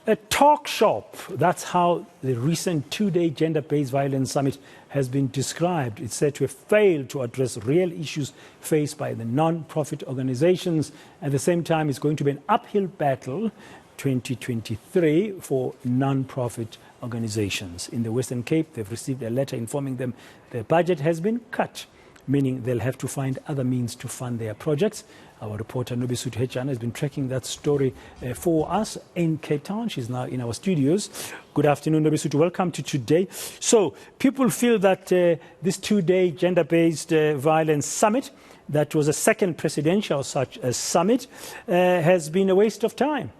A talk shop. That's how the recent two-day gender-based violence summit has been described. It's said to have failed to address real issues faced by the non-profit organizations. At the same time, it's going to be an uphill battle 2023 for non-profit organizations. In the Western Cape, they've received a letter informing them their budget has been cut, meaning they'll have to find other means to fund their projects. Our reporter Nobesuthu Hejana has been tracking that story for us in Cape Town. She's now in our studios. Good afternoon, Nobesuthu. Welcome to today. So people feel that this two-day gender-based violence summit, that was a second presidential such a summit, has been a waste of time.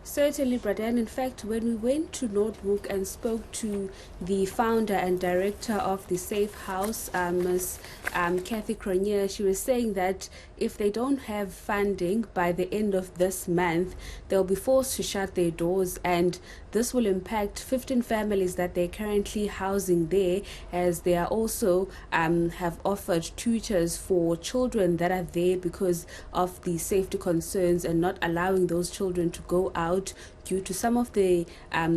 Certainly, Bradan. In fact, when we went to Notebook and spoke to the founder and director of the Safe House, Ms. Kathy Cronje, she was saying that if they don't have funding by the end of this month, they'll be forced to shut their doors, and this will impact 15 families that they're currently housing there, as they are also have offered tutors for children that are there because of the safety concerns and not allowing those children to go out due to some of the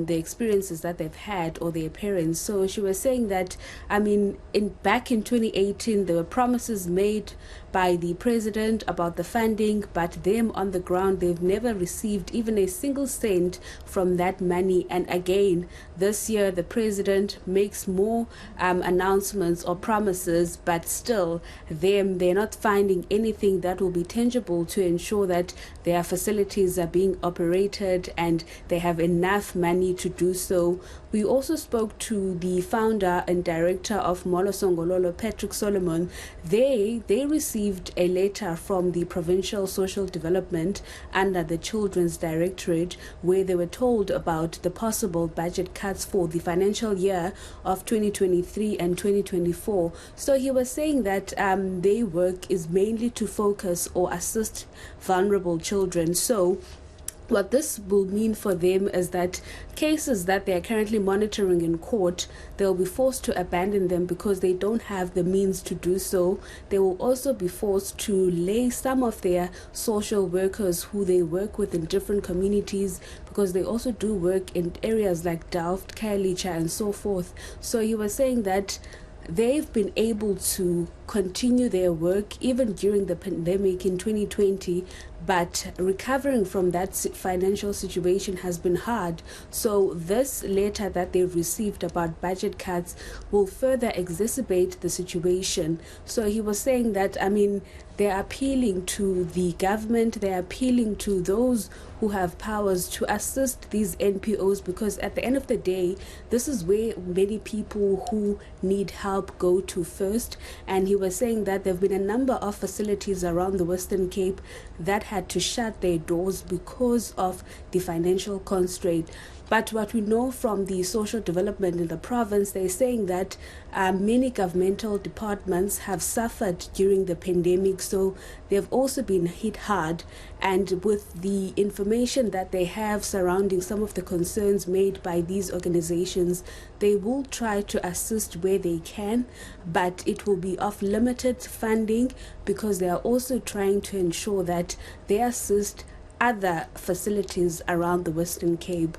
experiences that they've had or their parents. So she was saying that, back in 2018, there were promises made by the president about the funding, but them on the ground, they've never received even a single cent from that money. And again, this year, the president makes more announcements or promises, but still, they're not finding anything that will be tangible to ensure that their facilities are being operated and they have enough money to do so. We also spoke to the founder and director of Molo Songololo, Patrick Solomon. They received a letter from the Provincial Social Development under the Children's Directorate, where they were told about the possible budget cuts for the financial year of 2023 and 2024. So he was saying that their work is mainly to focus or assist vulnerable children. So what this will mean for them is that cases that they are currently monitoring in court, they'll be forced to abandon them because they don't have the means to do so. They will also be forced to lay some of their social workers who they work with in different communities, because they also do work in areas like Delft, Khayelitsha, and so forth. So he was saying that they've been able to continue their work even during the pandemic in 2020, but recovering from that financial situation has been hard. So this letter that they've received about budget cuts will further exacerbate the situation. So he was saying that, they're appealing to the government, they're appealing to those who have powers to assist these NPOs, because at the end of the day, this is where many people who need help go to first. And he was saying that there have been a number of facilities around the Western Cape that had to shut their doors because of the financial constraint. But what we know from the social development in the province, they're saying that many governmental departments have suffered during the pandemic, so they've also been hit hard. And with the information that they have surrounding some of the concerns made by these organizations, they will try to assist where they can, but it will be of limited funding, because they are also trying to ensure that they assist other facilities around the Western Cape.